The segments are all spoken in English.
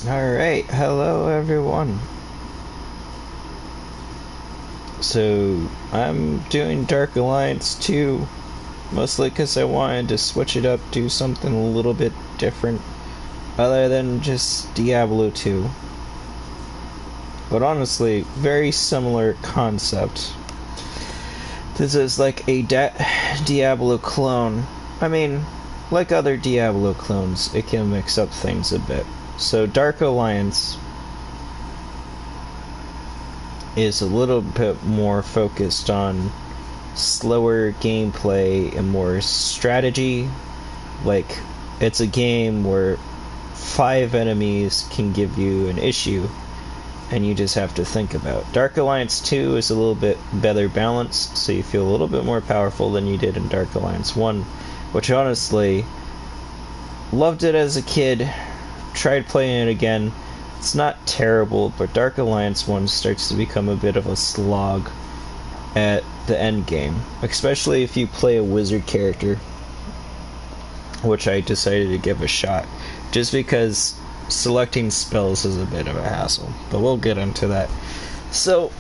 Alright, hello everyone. So, I'm doing Dark Alliance 2, mostly because I wanted to switch it up, do something a little bit different, other than just Diablo 2. But honestly, very similar concept. This is like a Diablo clone. I mean, like other Diablo clones, it can mix up things a bit. So Dark Alliance is a little bit more focused on slower gameplay and more strategy. Like, it's a game where 5 enemies can give you an issue and you just have to think about. Dark Alliance 2 is a little bit better balanced, so you feel a little bit more powerful than you did in Dark Alliance 1, which honestly, loved it as a kid, tried playing it again. It's not terrible, but Dark Alliance 1 starts to become a bit of a slog at the end game, especially if you play a wizard character, which I decided to give a shot, just because selecting spells is a bit of a hassle, but we'll get into that. So,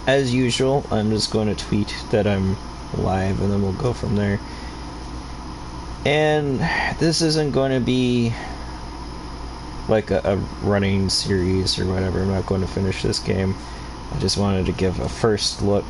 as usual, I'm just going to tweet that I'm live, and then we'll go from there. And this isn't going to be like a running series or whatever. I'm not going to finish this game. I just wanted to give a first look.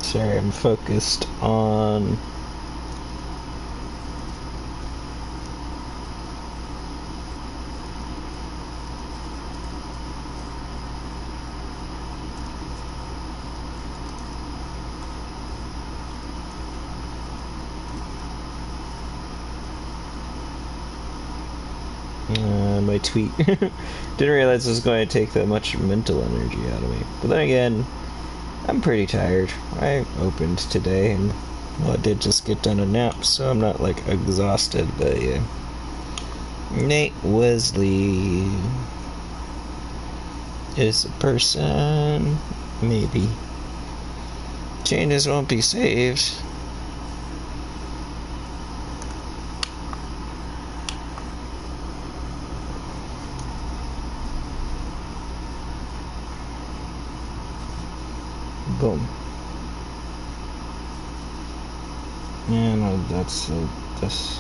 Sorry, I'm focused on my tweet. Didn't realize it was going to take that much mental energy out of me. But then again, I'm pretty tired. I opened today and, well, I did just get done a nap, so I'm not, like, exhausted, but yeah. Nate Wesley is a person. Maybe. Changes won't be saved. Boom. Yeah, no, that's this.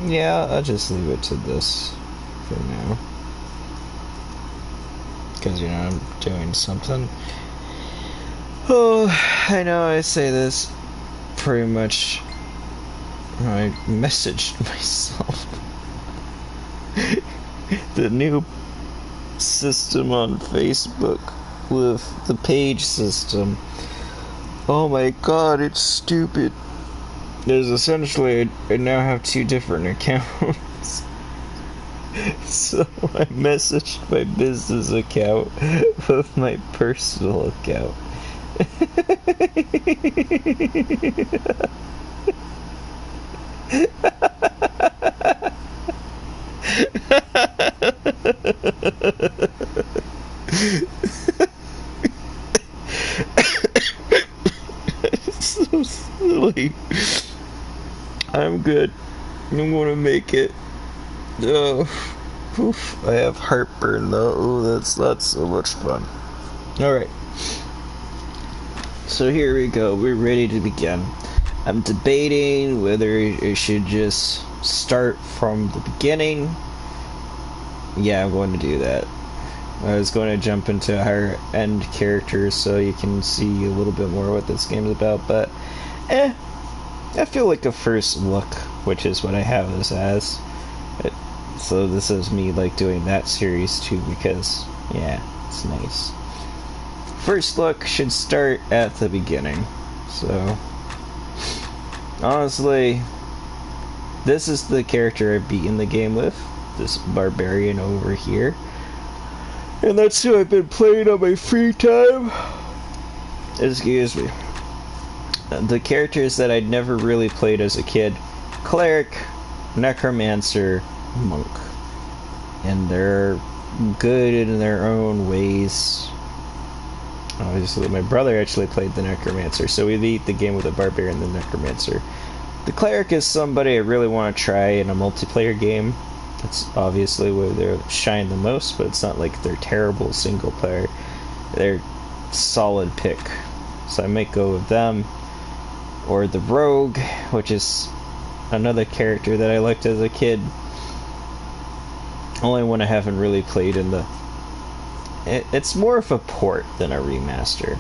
Yeah, I'll just leave it to this for now. Because, you know, I'm doing something. Oh, I know I say this pretty much. I messaged myself. The new system on Facebook with the page system. Oh my god, it's stupid. There's essentially, I now have 2 different accounts. So I messaged my business account with my personal account. It's so silly. I'm good. I'm gonna make it. Oh, oof. I have heartburn though. Oh, that's not so much fun. Alright. So here we go. We're ready to begin. I'm debating whether it should just start from the beginning. Yeah, I'm going to do that. I was going to jump into higher end characters so you can see a little bit more what this game is about, but I feel like a first look, which is what I have this as. So this is me like doing that series too, because yeah, it's nice. First look should start at the beginning. So honestly, this is the character I've beaten the game with, this barbarian over here. And that's who I've been playing on my free time. Excuse me. The characters that I'd never really played as a kid: cleric, necromancer, monk. And they're good in their own ways. Obviously, my brother actually played the necromancer, so we beat the game with the barbarian and the necromancer. The cleric is somebody I really want to try in a multiplayer game. That's obviously where they shine the most, but it's not like they're terrible single player. They're solid pick. So I might go with them. Or the rogue, which is another character that I liked as a kid. Only one I haven't really played in the... It's more of a port than a remaster.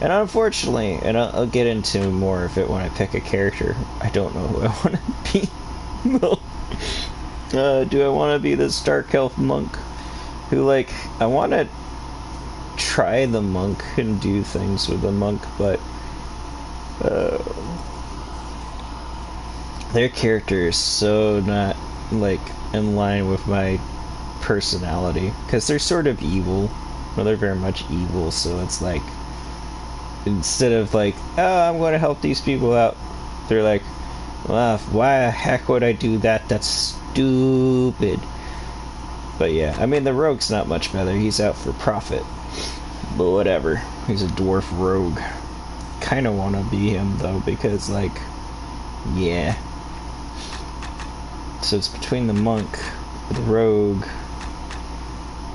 And unfortunately, and I'll get into more of it when I pick a character, I don't know who I want to be. Do I want to be this dark elf monk? Who, like, I want to try the monk and do things with the monk, but their character is so not, like, in line with my personality, because they're sort of evil. Well, they're very much evil, so it's like, instead of like, oh, I'm going to help these people out, they're like, well, why the heck would I do that? That's stupid. But yeah, I mean, the rogue's not much better. He's out for profit. But whatever. He's a dwarf rogue. Kind of want to be him, though, because, like, yeah. So it's between the monk, the rogue,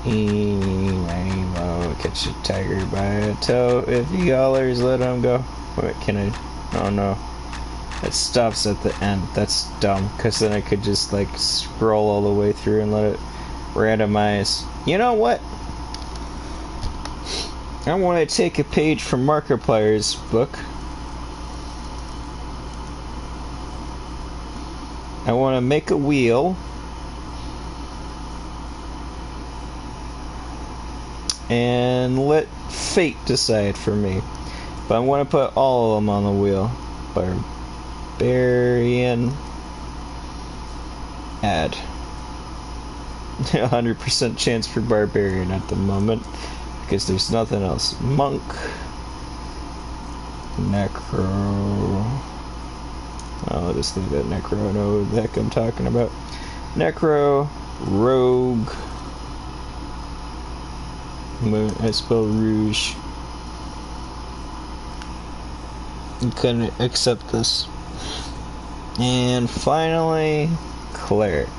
I'll catch a tiger by a toe. If he hollers, let him go. Wait, can I? Oh no. It stops at the end. That's dumb, because then I could just, like, scroll all the way through and let it randomize. You know what? I want to take a page from Markiplier's book. I want to make a wheel. And let fate decide for me. But I want to put all of them on the wheel. Barbarian. Add. 100% chance for barbarian at the moment, because there's nothing else. Monk. Necro. I'll just leave that necro. I know what the heck I'm talking about. Necro. Rogue. I spell rouge. You couldn't accept this. And finally, cleric.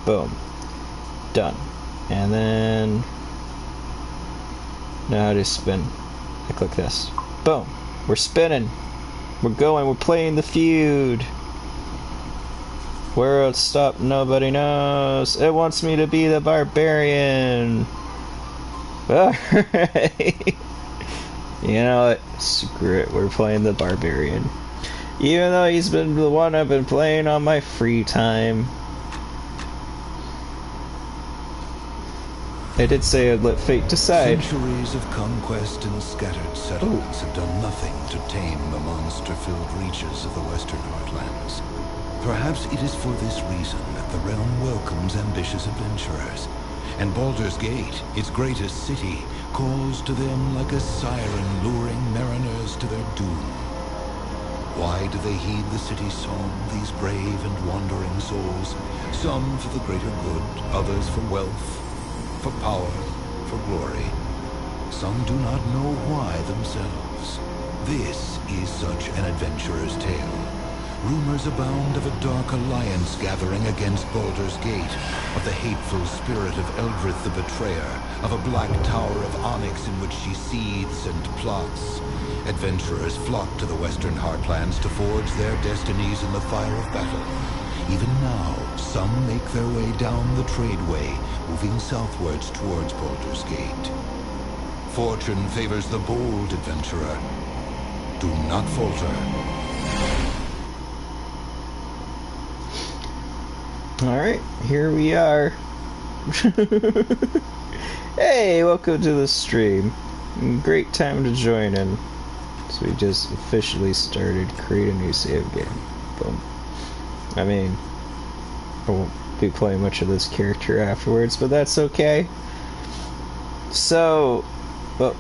Boom. Done. And then now how to spin. I click this. Boom. We're spinning. We're going. We're playing the feud. Where it'll stop, nobody knows. It wants me to be the barbarian. Alright. You know what? Screw it. We're playing the barbarian. Even though he's been the one I've been playing on my free time. I did say I'd let fate decide. Centuries of conquest and scattered settlements have done nothing to tame the monster-filled reaches of the Western Heartlands. Perhaps it is for this reason that the realm welcomes ambitious adventurers. And Baldur's Gate, its greatest city, calls to them like a siren luring mariners to their doom. Why do they heed the city's song, these brave and wandering souls? Some for the greater good, others for wealth, for power, for glory. Some do not know why themselves. This is such an adventurer's tale. Rumors abound of a dark alliance gathering against Baldur's Gate, of the hateful spirit of Eldrith the Betrayer, of a black tower of onyx in which she seethes and plots. Adventurers flock to the Western Heartlands to forge their destinies in the fire of battle. Even now, some make their way down the tradeway, moving southwards towards Baldur's Gate. Fortune favors the bold adventurer. Do not falter. Alright, here we are. Hey, welcome to the stream. Great time to join in. So we just officially started create a new save game. Boom. I mean, I won't be playing much of this character afterwards, but that's okay. So, well,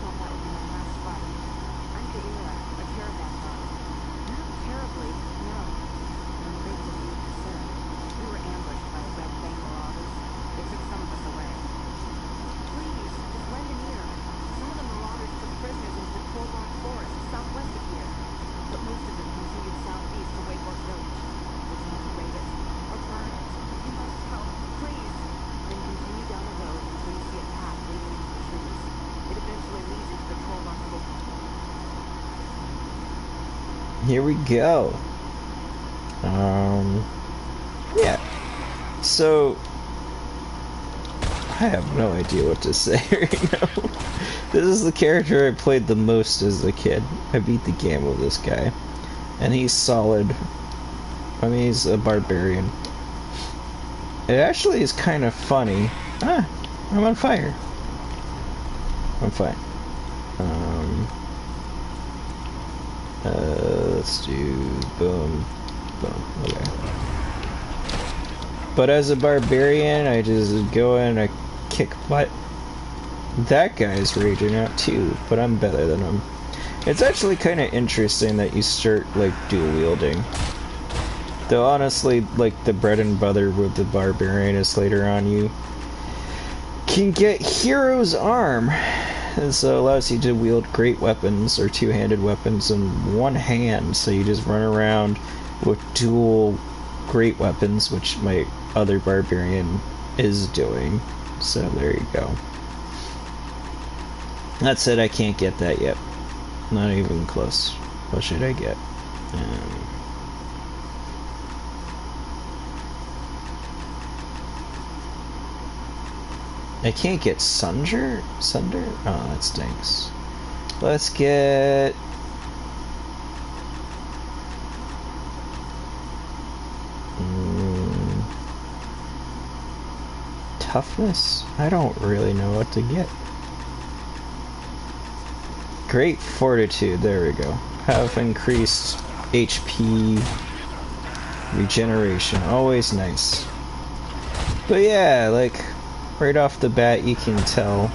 here we go. Yeah. So, I have no idea what to say right now. This is the character I played the most as a kid. I beat the game with this guy. And he's solid. I mean, he's a barbarian. It actually is kind of funny. Ah, I'm on fire. I'm fine. Let's do boom, boom. Okay. But as a barbarian, I just go in, I kick butt. That guy's raging out too, but I'm better than him. It's actually kind of interesting that you start like dual wielding. Though honestly, like the bread and butter with the barbarian is later on you can get Hero's Arm. And so it allows you to wield great weapons or two-handed weapons in one hand. So you just run around with dual great weapons, which my other barbarian is doing. So there you go. That said, I can't get that yet. Not even close. What should I get? I can't get Sunder? Oh, that stinks. Let's get... Toughness? I don't really know what to get. Great Fortitude, there we go. Have increased HP regeneration, always nice. But yeah, like... right off the bat, you can tell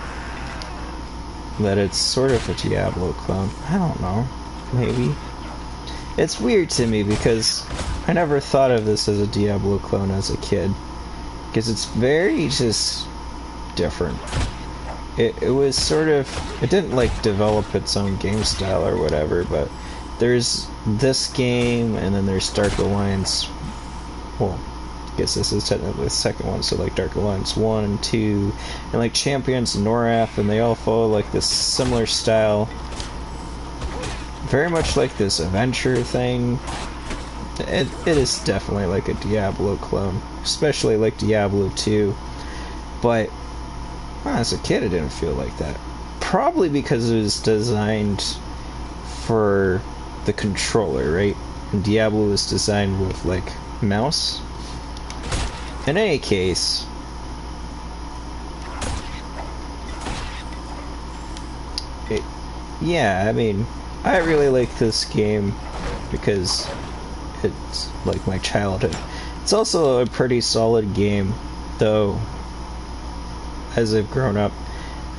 that it's sort of a Diablo clone. I don't know. Maybe. It's weird to me because I never thought of this as a Diablo clone as a kid. Because it's very just different. It was sort of... it didn't like develop its own game style or whatever, but there's this game and then there's Dark Alliance. Well, I guess this is technically the second one, so like Dark Alliance 1 and 2, and like Champions and Noraf, and they all follow like this similar style. Very much like this adventure thing. It is definitely like a Diablo clone, especially like Diablo 2. But as a kid, it didn't feel like that. Probably because it was designed for the controller, right? And Diablo was designed with like mouse. In any case, yeah, I mean, I really like this game because it's like my childhood. It's also a pretty solid game, though as I've grown up,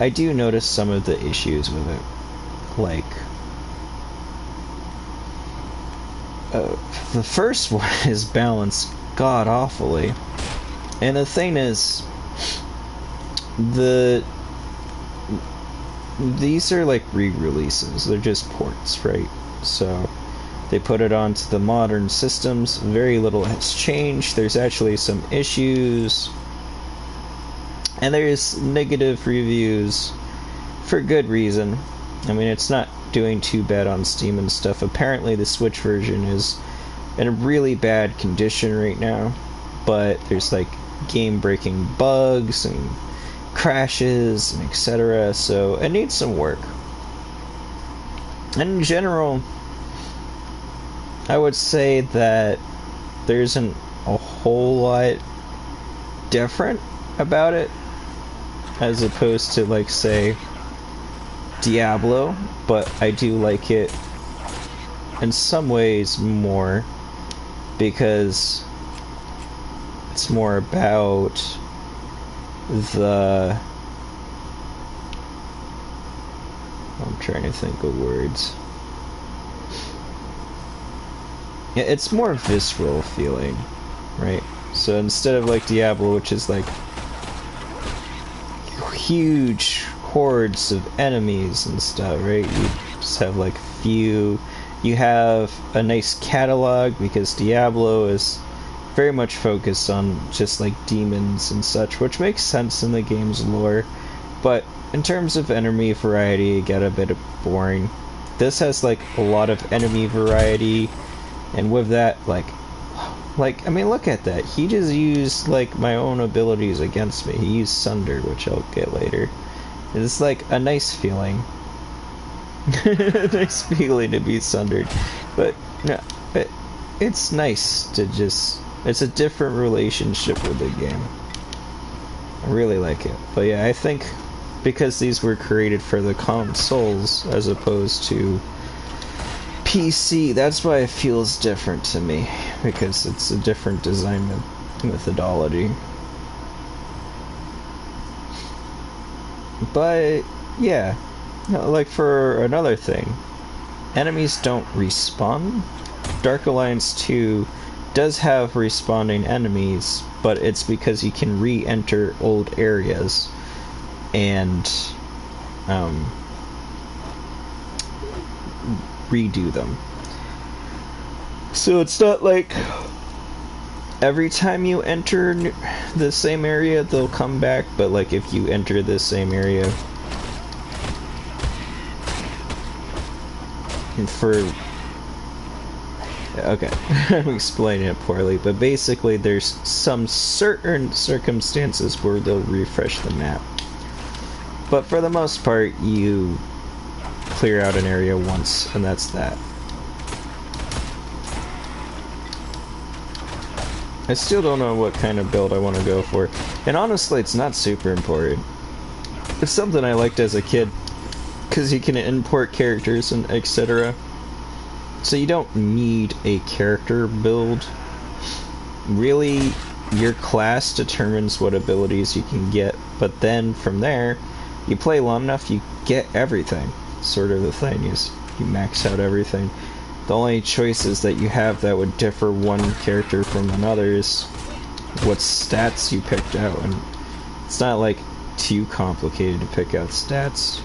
I do notice some of the issues with it. Like, the first one is balanced god-awfully. And the thing is, these are like re-releases. They're just ports, right? So they put it onto the modern systems. Very little has changed. There's actually some issues. And there's negative reviews for good reason. I mean, it's not doing too bad on Steam and stuff. Apparently the Switch version is in a really bad condition right now. But there's like game-breaking bugs and crashes and etc. So it needs some work. And in general, I would say that there isn't a whole lot different about it as opposed to, like, say, Diablo, but I do like it in some ways more because it's more about the... I'm trying to think of words. Yeah, it's more visceral feeling, right? So instead of like Diablo, which is like huge hordes of enemies and stuff, right? You just have like few. You have a nice catalog because Diablo is very much focused on just like demons and such, which makes sense in the game's lore. But in terms of enemy variety, it got a bit boring. This has like a lot of enemy variety, and with that, like I mean, look at that. He just used like my own abilities against me. He used Sunder, which I'll get later. It's like a nice feeling. Nice feeling to be sundered, but no, it's nice to just. It's a different relationship with the game. I really like it, but yeah, I think because these were created for the consoles as opposed to PC, that's why it feels different to me, because it's a different design methodology. But yeah, like for another thing, enemies don't respawn. Dark Alliance 2 does have respawning enemies, but it's because you can re-enter old areas and redo them. So it's not like every time you enter the same area they'll come back, but like if you enter the same area and for okay, I'm explaining it poorly, but basically there's some certain circumstances where they'll refresh the map. But for the most part, you clear out an area once, and that's that. I still don't know what kind of build I want to go for, and honestly, it's not super important. It's something I liked as a kid, because you can import characters and etc. So you don't need a character build. Really, your class determines what abilities you can get, but then from there, you play long enough, you get everything. Sort of the thing is, you max out everything. The only choices that you have that would differ one character from another is what stats you picked out, and it's not like too complicated to pick out stats.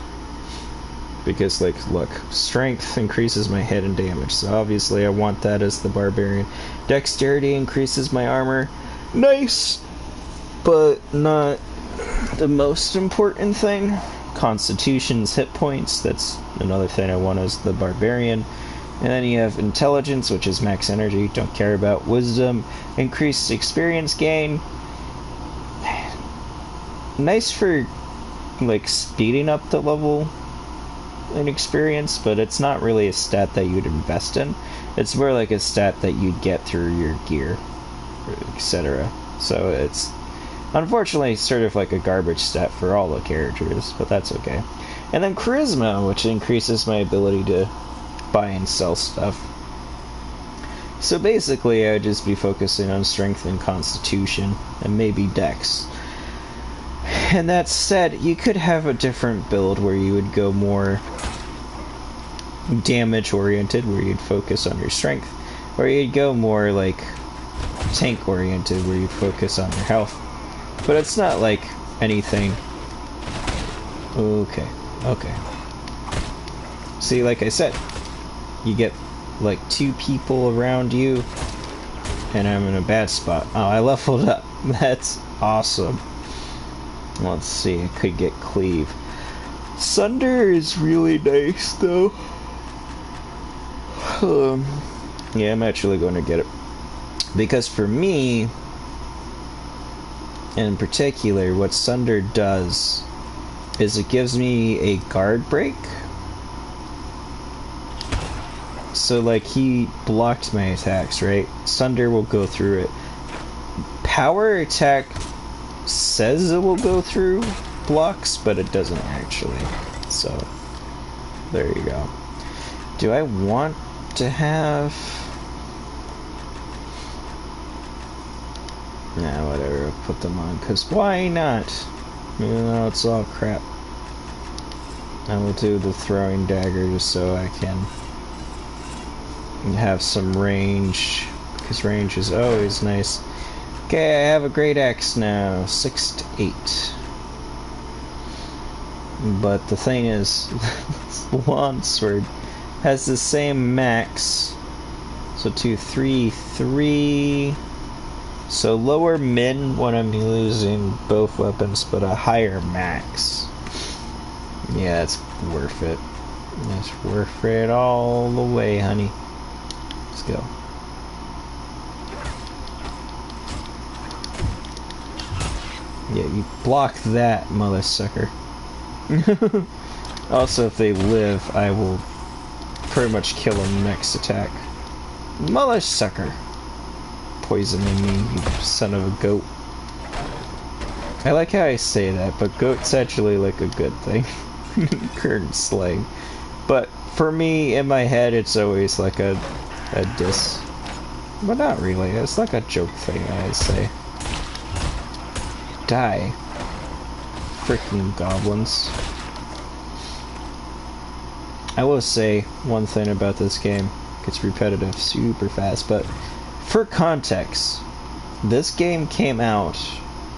Because, like, look, strength increases my hit and damage, so obviously I want that as the barbarian. Dexterity increases my armor. Nice! But not the most important thing. Constitution's hit points, that's another thing I want as the barbarian. And then you have intelligence, which is max energy, don't care about. Wisdom, increased experience gain. Nice for, like, speeding up the level in experience, but it's not really a stat that you'd invest in. It's more like a stat that you'd get through your gear, etc. So it's unfortunately sort of like a garbage stat for all the characters, but that's okay. And then charisma, which increases my ability to buy and sell stuff. So basically I'd just be focusing on strength and constitution, and maybe dex. And that said, you could have a different build where you would go more damage oriented, where you'd focus on your strength, or you'd go more like tank oriented, where you'd focus on your health. But it's not like anything. Okay. See, like I said, you get like 2 people around you, and I'm in a bad spot. Oh, I leveled up. That's awesome. Let's see, I could get cleave. Sunder is really nice, though. Yeah, I'm actually going to get it. Because for me, in particular, what Sunder does is it gives me a guard break. So, like, he blocked my attacks, right? Sunder will go through it. Power attack says it will go through blocks, but it doesn't actually. So, there you go. Do I want to have... Nah, whatever, I'll put them on, because why not? Even though it's all crap. I will do the throwing dagger just so I can have some range, because range is always nice. Okay, I have a great axe now, 6 to 8. But the thing is, Longsword has the same max. So 2, 3, 3. So lower min when I'm using both weapons, but a higher max. Yeah, it's worth it. It's worth it all the way, honey. Let's go. Yeah, you block that, mother sucker. Also, if they live, I will pretty much kill them next attack. Mother sucker. Poisoning me, you son of a goat. I like how I say that, but goat's actually like a good thing. Current slang. But for me, in my head, it's always like a diss. But not really, it's like a joke thing I say. Die. Freaking goblins. I will say one thing about this game. It gets repetitive super fast, but for context, this game came out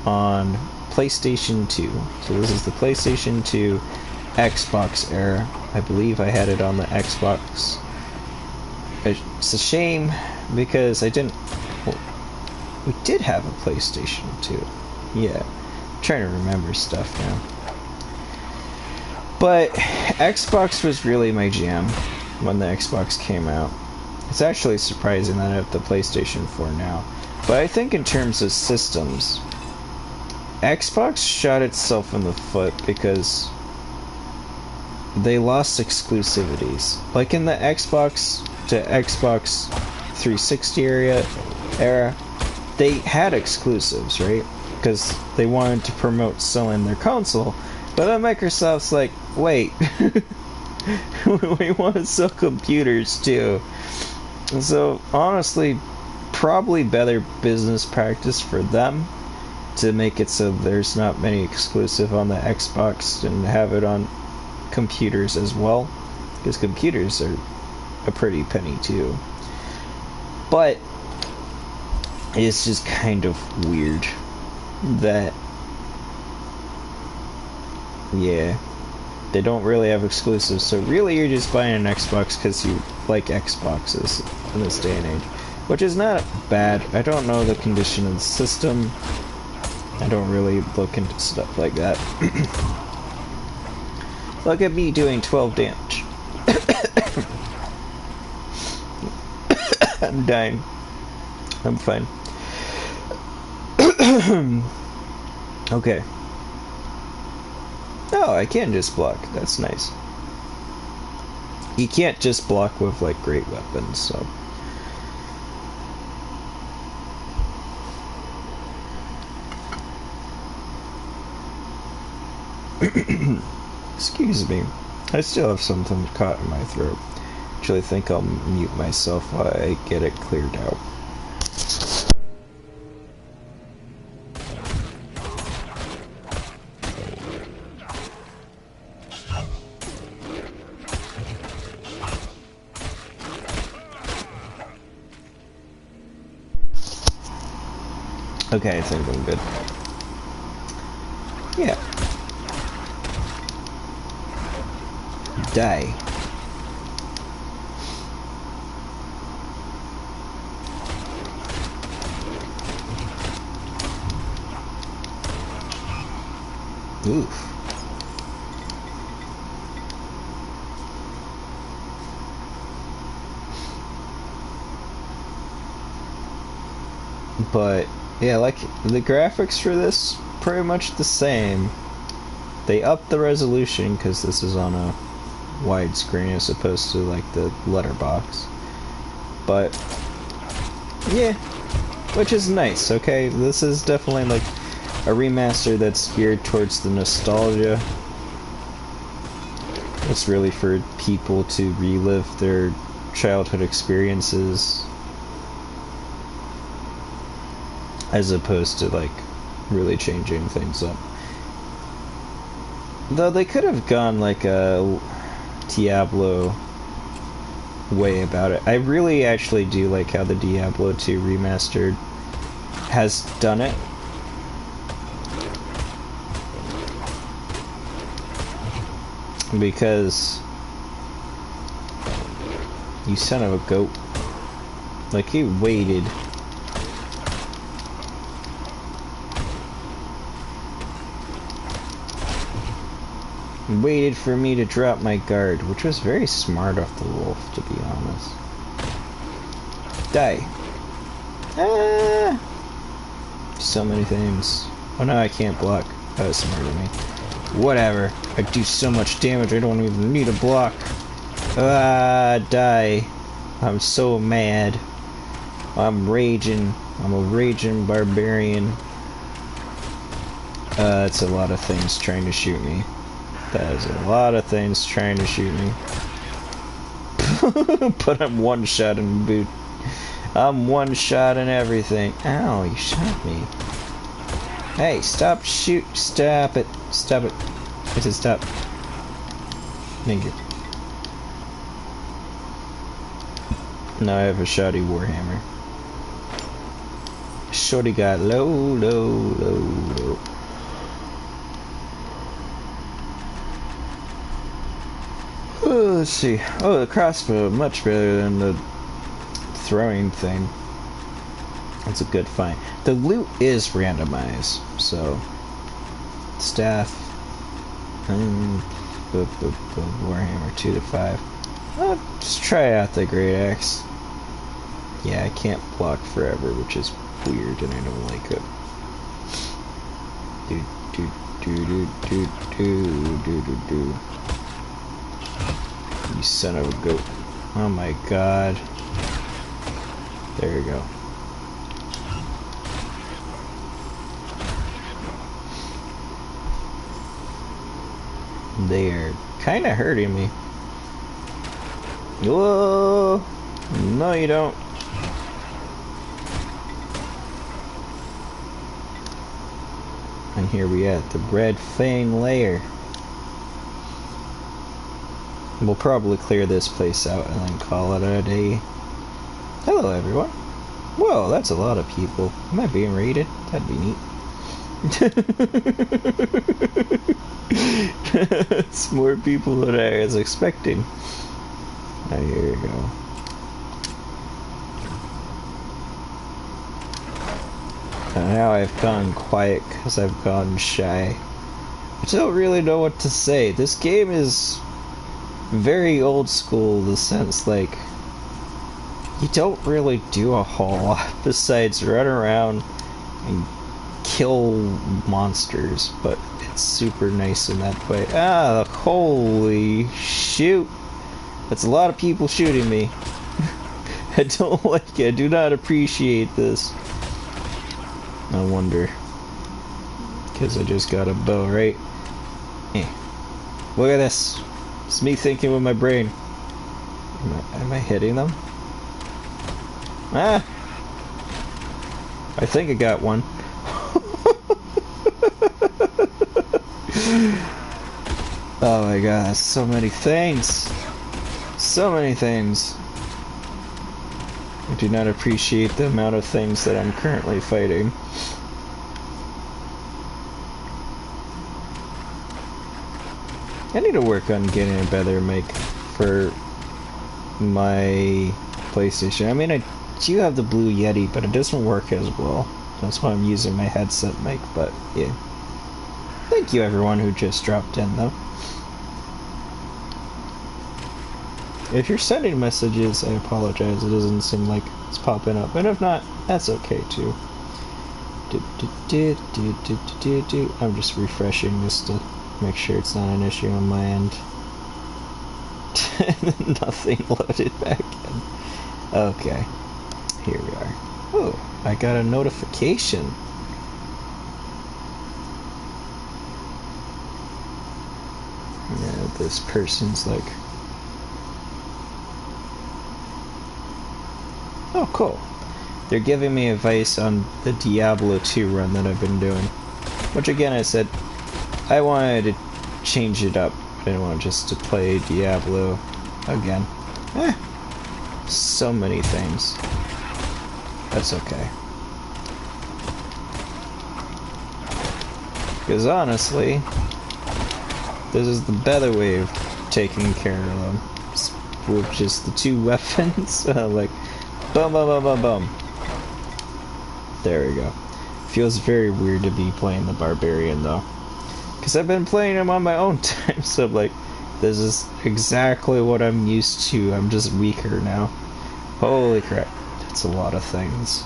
on PlayStation 2. So this is the PlayStation 2 Xbox era. I believe I had it on the Xbox. It's a shame because I didn't... Well, we did have a PlayStation 2. Yeah. I'm trying to remember stuff now. But Xbox was really my jam when the Xbox came out. It's actually surprising that I have the PlayStation 4 now. But I think in terms of systems, Xbox shot itself in the foot because they lost exclusivities. Like in the Xbox to Xbox 360 era, they had exclusives, right? Because they wanted to promote selling their console. But then Microsoft's like, wait, we want to sell computers too. And so, honestly, probably better business practice for them to make it so there's not many exclusive on the Xbox and have it on computers as well. Because computers are a pretty penny too. But it's just kind of weird that, yeah, they don't really have exclusives. So really you're just buying an Xbox because you like Xboxes in this day and age. Which is not bad. I don't know the condition of the system. I don't really look into stuff like that. Look at me doing 12 damage. I'm dying. I'm fine. Okay. Oh, I can just block. That's nice. You can't just block with, like, great weapons, so... Excuse me. I still have something caught in my throat. Actually, I think I'll mute myself while I get it cleared out. Okay, I think I'm good. Yeah. Die. Oof. But yeah, like the graphics for this pretty much the same. They upped the resolution because this is on a widescreen as opposed to like the letterbox. But yeah, which is nice. Okay, this is definitely like a remaster that's geared towards the nostalgia. It's really for people to relive their childhood experiences, as opposed to like really changing things up. Though they could have gone like a Diablo way about it. I really actually do like how the Diablo 2 remastered has done it. Because you son of a goat, like he waited for me to drop my guard, which was very smart of the wolf, to be honest. Die. Ah! So many things. Oh no, I can't block. That was smart of me. Whatever. I do so much damage, I don't even need a block. Ah, die. I'm so mad. I'm raging. I'm a raging barbarian. It's a lot of things trying to shoot me. That is a lot of things trying to shoot me. But I'm one shot in boot. I'm one shot in everything. Ow, you shot me. Hey, stop shoot. Stop it. Stop it. I said stop. Thank you. Now I have a shoddy warhammer. Shorty got low, low, low, low. Oh, let's see. Oh, the crossbow, much better than the throwing thing. It's a good find. The loot is randomized, so staff and warhammer 2 to 5. I'll just try out the great axe. Yeah, I can't block forever, which is weird, and I don't like it. Do do do do do do do do do. You son of a goat! Oh my god! There you go. They are kind of hurting me. Whoa! No, you don't. And here we at the Red Fang Lair. We'll probably clear this place out and then call it a day. Hello, everyone. Whoa, that's a lot of people. Am I being raided? That'd be neat. It's more people than I was expecting. Oh, here you go. And now I've gone quiet because I've gone shy. I don't really know what to say. This game is very old school in the sense, like, you don't really do a whole lot besides run around and kill monsters, but it's super nice in that way. Ah, holy shoot. That's a lot of people shooting me. I don't like it. I do not appreciate this. I wonder. Because I just got a bow, right? Eh. Look at this. It's me thinking with my brain. Am I hitting them? Ah! I think I got one. Oh my god, so many things. So many things. I do not appreciate the amount of things that I'm currently fighting. I need to work on getting a better mic for my PlayStation. I mean, I do have the Blue Yeti, but it doesn't work as well. That's why I'm using my headset mic, but yeah. Thank you everyone who just dropped in, though. If you're sending messages, I apologize. It doesn't seem like it's popping up. And if not, that's okay, too. I'm just refreshing just to make sure it's not an issue on my end. Nothing loaded back in. Okay. Here we are. Oh, I got a notification. this person's like. Oh, cool. They're giving me advice on the Diablo 2 run that I've been doing. Which again, I said, I wanted to change it up. I didn't want just to play Diablo again. So many things. That's okay. Because honestly, this is the better way of taking care of them. With just the 2 weapons. Like, boom, boom, boom, boom, boom. There we go. Feels very weird to be playing the Barbarian, though. Because I've been playing him on my own time, so like, this is exactly what I'm used to. I'm just weaker now. Holy crap. That's a lot of things.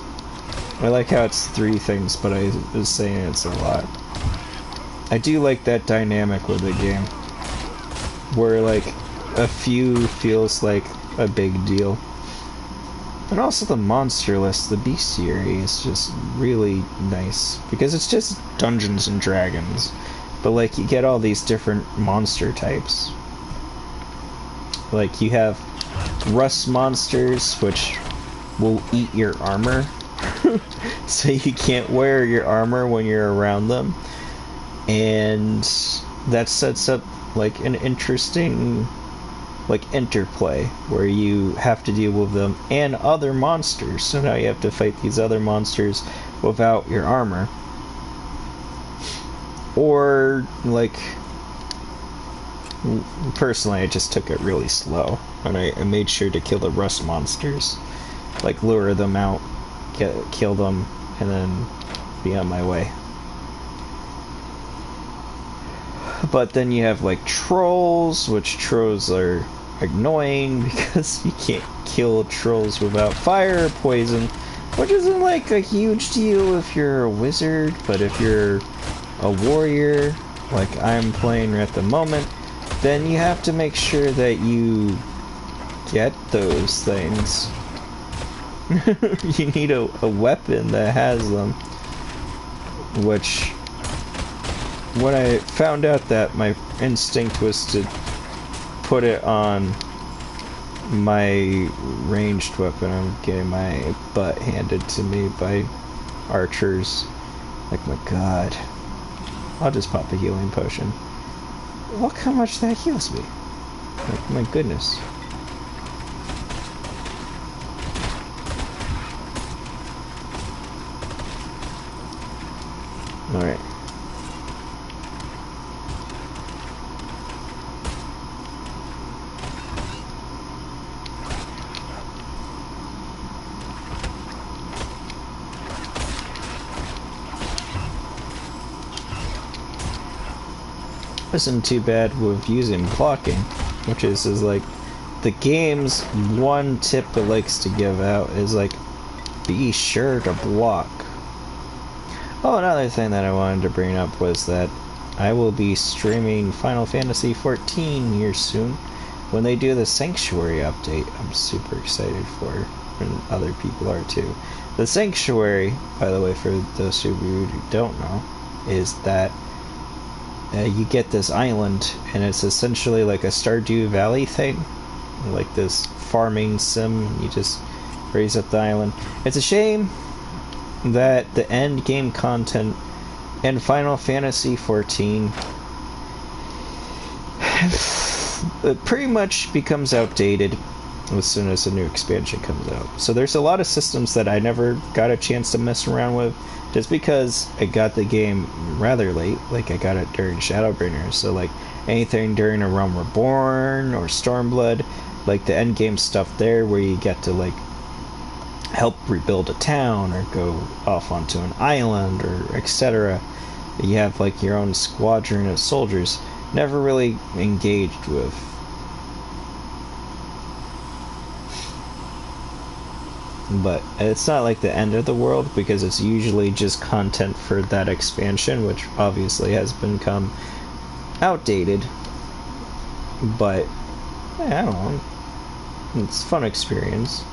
I like how it's 3 things, but I was saying it's a lot. I do like that dynamic with the game. Where, like, a few feels like a big deal. And also the monster list, the bestiary, is just really nice. Because it's just Dungeons and Dragons. But, like, you get all these different monster types. Like, you have rust monsters, which will eat your armor. So you can't wear your armor when you're around them. And that sets up, like, an interesting, like, interplay where you have to deal with them and other monsters. So now you have to fight these other monsters without your armor. Or, like, personally, I just took it really slow. And I made sure to kill the rust monsters. Like, lure them out, kill them, and then be on my way. But then you have, like, trolls, which trolls are annoying because you can't kill trolls without fire or poison, which isn't, like, a huge deal if you're a wizard, but if you're a warrior, like I'm playing at the moment, then you have to make sure that you get those things. You need a weapon that has them, which... When I found out that, my instinct was to put it on my ranged weapon. I'm getting my butt handed to me by archers. Like, my god. I'll just pop a healing potion. Look how much that heals me. Like, my goodness. Alright. Isn't too bad with using blocking, which is like the game's one tip it likes to give out is like, be sure to block. Oh, another thing that I wanted to bring up was that I will be streaming Final Fantasy XIV here soon when they do the Sanctuary update. I'm super excited for it, and other people are too. The Sanctuary, by the way, for those of you who don't know, is that you get this island, and it's essentially like a Stardew Valley thing, like this farming sim. You just raise up the island. It's a shame that the end game content in Final Fantasy XIV it pretty much becomes outdated as soon as a new expansion comes out. So there's a lot of systems that I never got a chance to mess around with, just because I got the game rather late. Like, I got it during Shadowbringers, so like anything during A Realm Reborn or Stormblood, like the end game stuff there where you get to like help rebuild a town or go off onto an island or etc. You have like your own squadron of soldiers. Never really engaged with. But it's not like the end of the world, because it's usually just content for that expansion, which obviously has become outdated. But yeah, I don't know, it's a fun experience.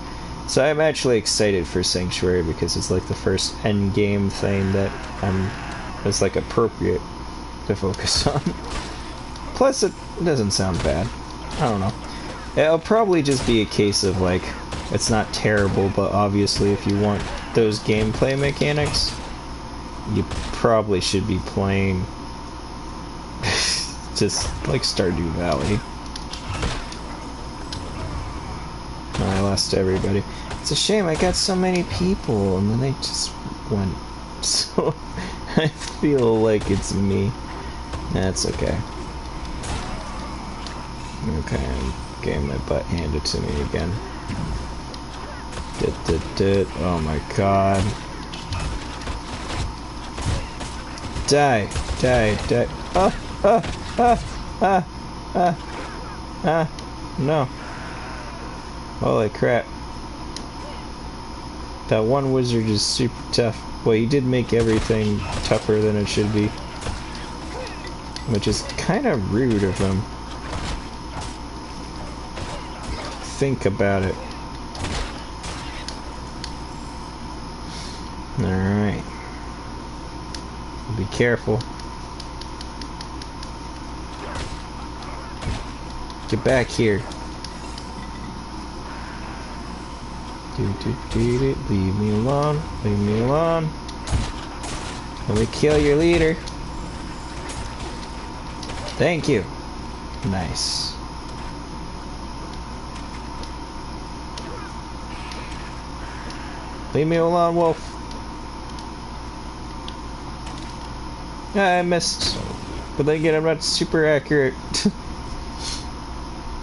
So I'm actually excited for Sanctuary, because it's like the first end game thing that it's like appropriate to focus on. Plus, it doesn't sound bad. I don't know. It'll probably just be a case of, like, it's not terrible, but obviously if you want those gameplay mechanics, you probably should be playing just, like, Stardew Valley. Oh, I lost everybody. It's a shame, I got so many people, and then they just went. So, I feel like it's me. That's okay. Okay, I'm getting my butt handed to me again. Oh my god. Die! Die! Die! No. Holy crap. That one wizard is super tough. Well, he did make everything tougher than it should be. Which is kind of rude of him. Think about it. Alright. Be careful. Get back here. Leave me alone. Leave me alone. Let me kill your leader. Thank you. Nice. Leave me alone, wolf. I missed. But then again, I'm not super accurate.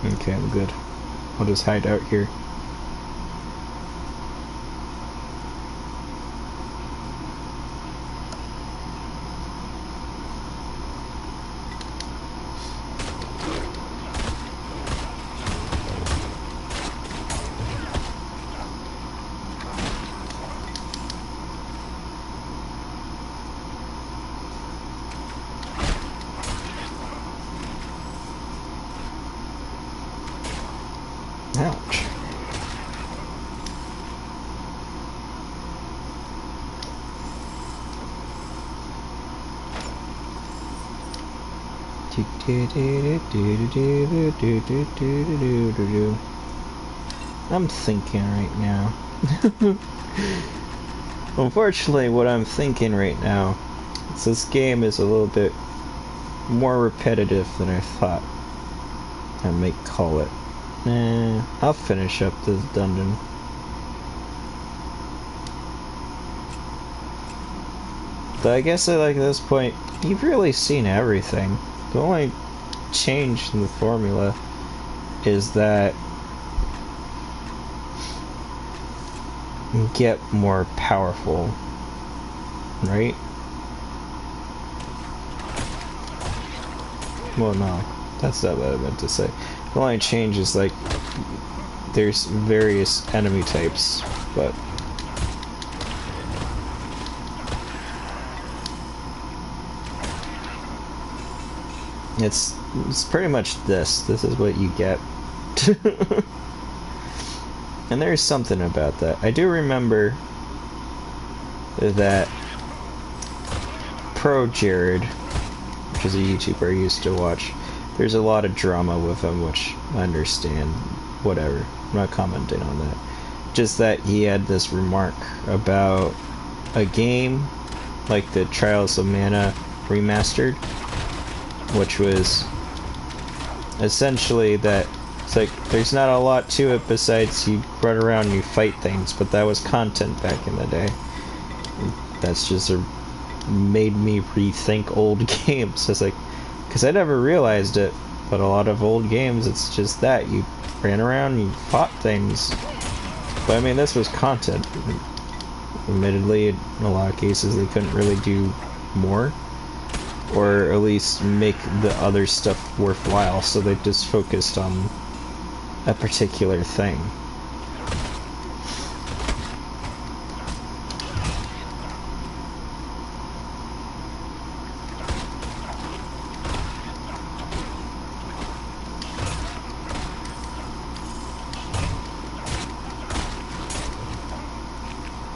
Okay, I'm good. I'll just hide out here. Ouch. I'm thinking right now. Unfortunately, what I'm thinking right now is this game is a little bit more repetitive than I thought I might call it. I'll finish up this dungeon. But I guess at this point, you've really seen everything. The only change in the formula is that you get more powerful, right? Well, no, that's not what I meant to say. The only change is, like, there's various enemy types, but it's pretty much this. This is what you get. And there's something about that. I do remember that Pro Jared, which is a YouTuber I used to watch, there's a lot of drama with him, which I understand. Whatever. I'm not commenting on that. Just that he had this remark about a game like the Trials of Mana Remastered, which was essentially that it's like there's not a lot to it besides you run around and you fight things, but that was content back in the day. That's just made me rethink old games. It's like, because I never realized it, but a lot of old games, it's just that. You ran around, you fought things. But I mean, this was content. Admittedly, in a lot of cases, they couldn't really do more. Or at least make the other stuff worthwhile, so they just focused on a particular thing.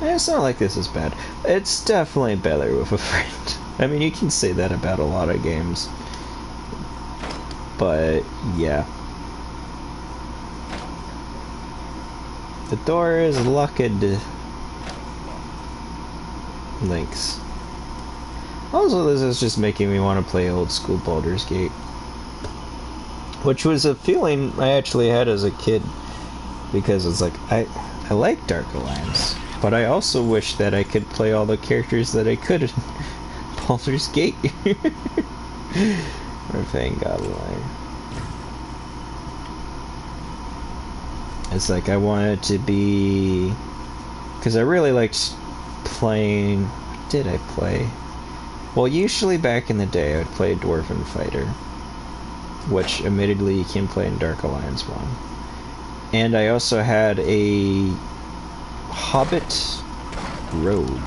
It's not like this is bad. It's definitely better with a friend. I mean, you can say that about a lot of games. But yeah. The door is locked. Links. Also, this is just making me want to play old school Baldur's Gate. Which was a feeling I actually had as a kid. Because it's like, I like Dark Alliance. But I also wish that I could play all the characters that I could in Baldur's Gate. Or Vanguard Line. It's like I wanted to be... Because I really liked playing... What did I play? Well, usually back in the day I would play Dwarven Fighter. Which, admittedly, you can play in Dark Alliance 1. And I also had a Hobbit Rogue.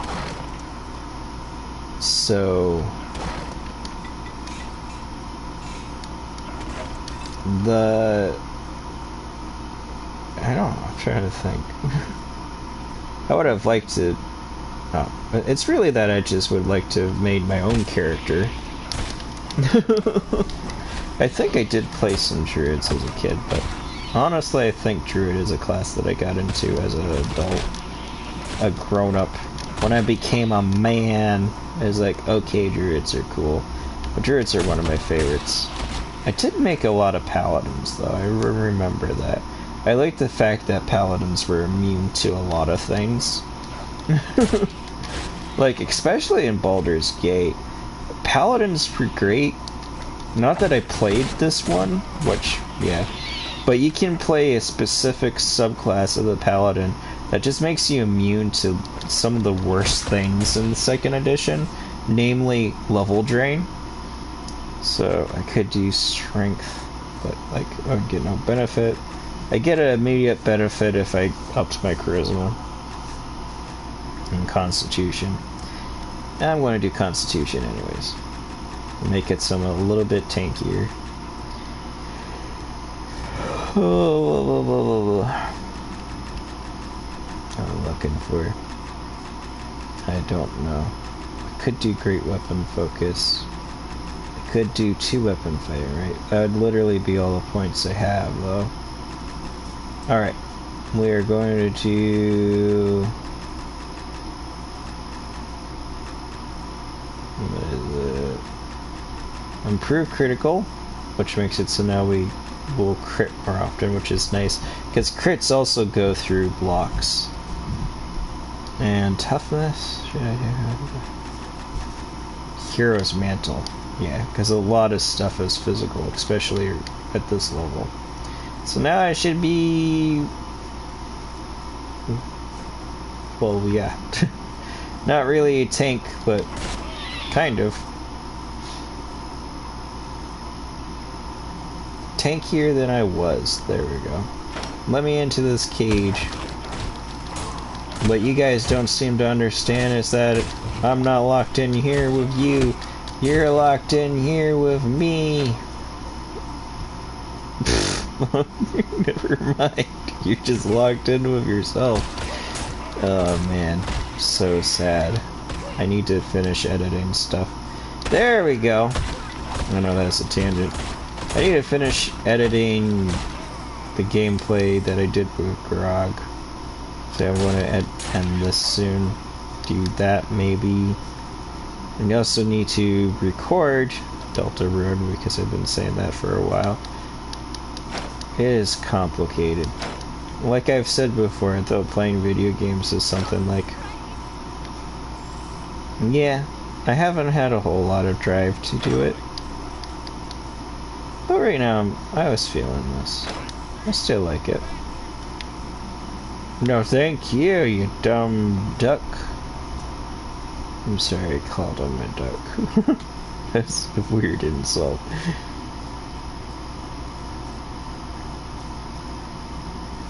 So... I don't know, I'm trying to think. I would have liked to... Oh, it's really that I just would like to have made my own character. I think I did play some Druids as a kid, but honestly I think Druid is a class that I got into as an adult. A grown-up. When I became a man, I was like, okay, Druids are cool. But Druids are one of my favorites. I did make a lot of Paladins, though. I remember that. I like the fact that Paladins were immune to a lot of things. Like, especially in Baldur's Gate. Paladins were great. Not that I played this one, which, yeah. But you can play a specific subclass of the Paladin that just makes you immune to some of the worst things in the 2nd edition. Namely, level drain. So, I could do strength, but, like, I would get no benefit. I get an immediate benefit if I upped my charisma. And constitution. And I'm going to do constitution anyways. Make it a little bit tankier. I'm looking for... I don't know. I could do great weapon focus. Could do 2-weapon fighter, right? That would literally be all the points I have, though. Alright. We are going to do... What is it? Improve critical, which makes it so now we will crit more often, which is nice. Because crits also go through blocks. And toughness? Should I do? Hero's Mantle. Yeah, because a lot of stuff is physical, especially at this level. So now I should be... Well, yeah. Not really a tank, but kind of. Tankier than I was. There we go. Let me into this cage. What you guys don't seem to understand is that I'm not locked in here with you. You're locked in here with me. Never mind. You're just locked in with yourself. Oh man. So sad. I need to finish editing stuff. There we go. I know that's a tangent. I need to finish editing the gameplay that I did with Grog. So I want to end this soon. Do that maybe. And you also need to record Deltarune because I've been saying that for a while. It is complicated. Like I've said before, I thought playing video games is something like... Yeah, I haven't had a whole lot of drive to do it. But right now, I was feeling this. I still like it. No thank you, you dumb duck. I'm sorry I called him a duck. That's a weird insult.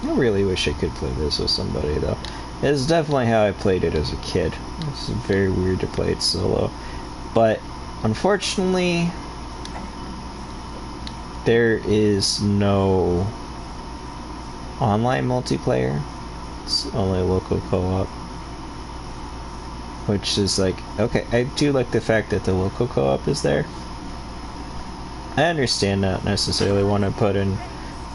I really wish I could play this with somebody though. It's definitely how I played it as a kid. It's very weird to play it solo. But unfortunately, there is no online multiplayer. It's only local co-op. Which is like, okay, I do like the fact that the local co-op is there. I understand not necessarily want to put in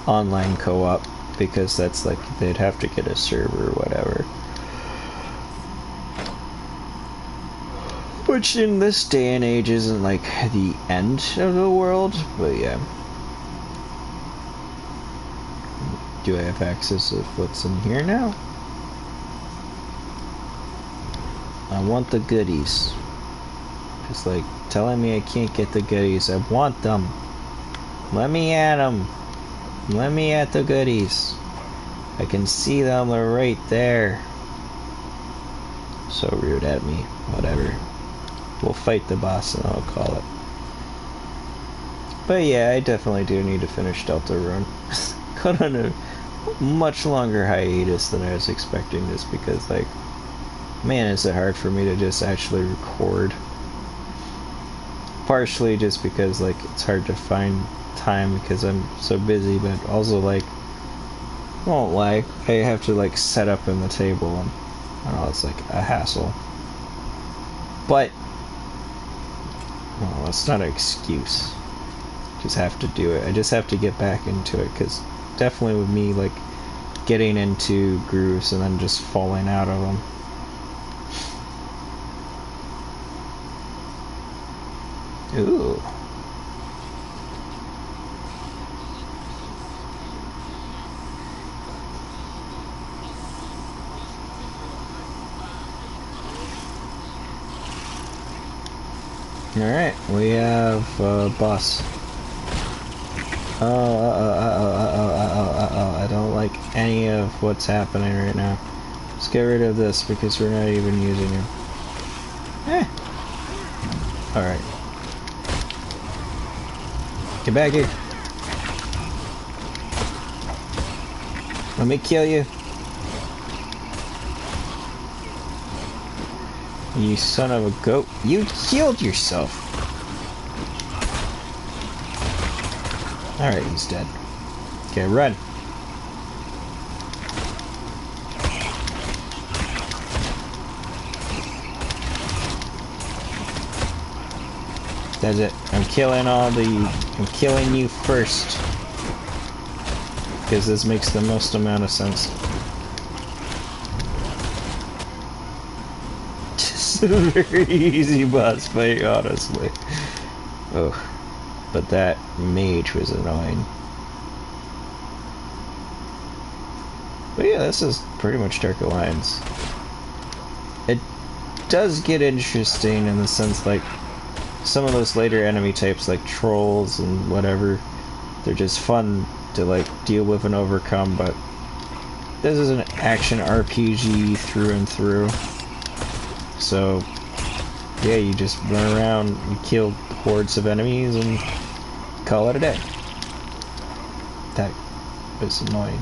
online co-op because that's like they'd have to get a server or whatever. Which in this day and age isn't like the end of the world, but yeah. Do I have access to what's in here now? I want the goodies. It's like telling me I can't get the goodies. I want them. Let me at them. Let me at the goodies. I can see them. They're right there. So rude at me. Whatever. We'll fight the boss and I'll call it. But yeah, I definitely do need to finish Deltarune. Got on a much longer hiatus than I was expecting just because, like, man, is it hard for me to just actually record. Partially just because, like, it's hard to find time because I'm so busy, but also, like, I won't lie, I have to, like, set up in the table and, I don't know, it's like a hassle. But, well, it's not an excuse. Just have to do it. I just have to get back into it because definitely with me, like, getting into grooves and then just falling out of them. Ooh. Alright, we have boss. I don't like any of what's happening right now. Let's get rid of this because we're not even using him. Alright. Get back here. Let me kill you. You son of a goat. You killed yourself. Alright, he's dead. Okay, run. That's it. I'm killing you first. Because this makes the most amount of sense. Just a very easy boss fight, honestly. Oh. But that mage was annoying. But yeah, this is pretty much Dark Alliance. It does get interesting in the sense, like, some of those later enemy types, like trolls and whatever, they're just fun to, like, deal with and overcome, but this is an action RPG through and through. So, yeah, you just run around, you kill hordes of enemies, and call it a day. That was annoying.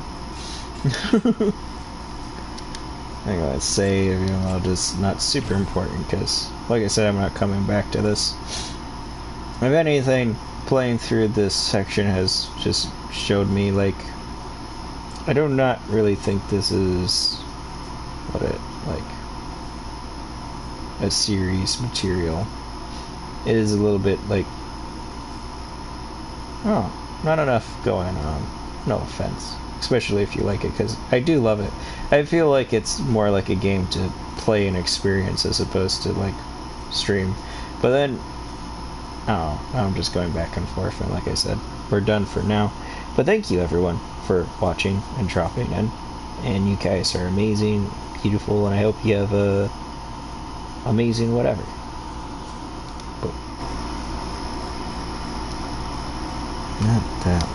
I'm gonna save, even though it's not super important, because, like I said, I'm not coming back to this. If anything, playing through this section has just showed me, like, I do not really think this is a series material. It is a little bit like, oh, not enough going on. No offense. Especially if you like it, because I do love it. I feel like it's more like a game to play and experience as opposed to, like, stream. But then, oh, I'm just going back and forth, and like I said, we're done for now. But thank you, everyone, for watching and dropping in. And you guys are amazing, beautiful, and I hope you have a amazing whatever. But not that.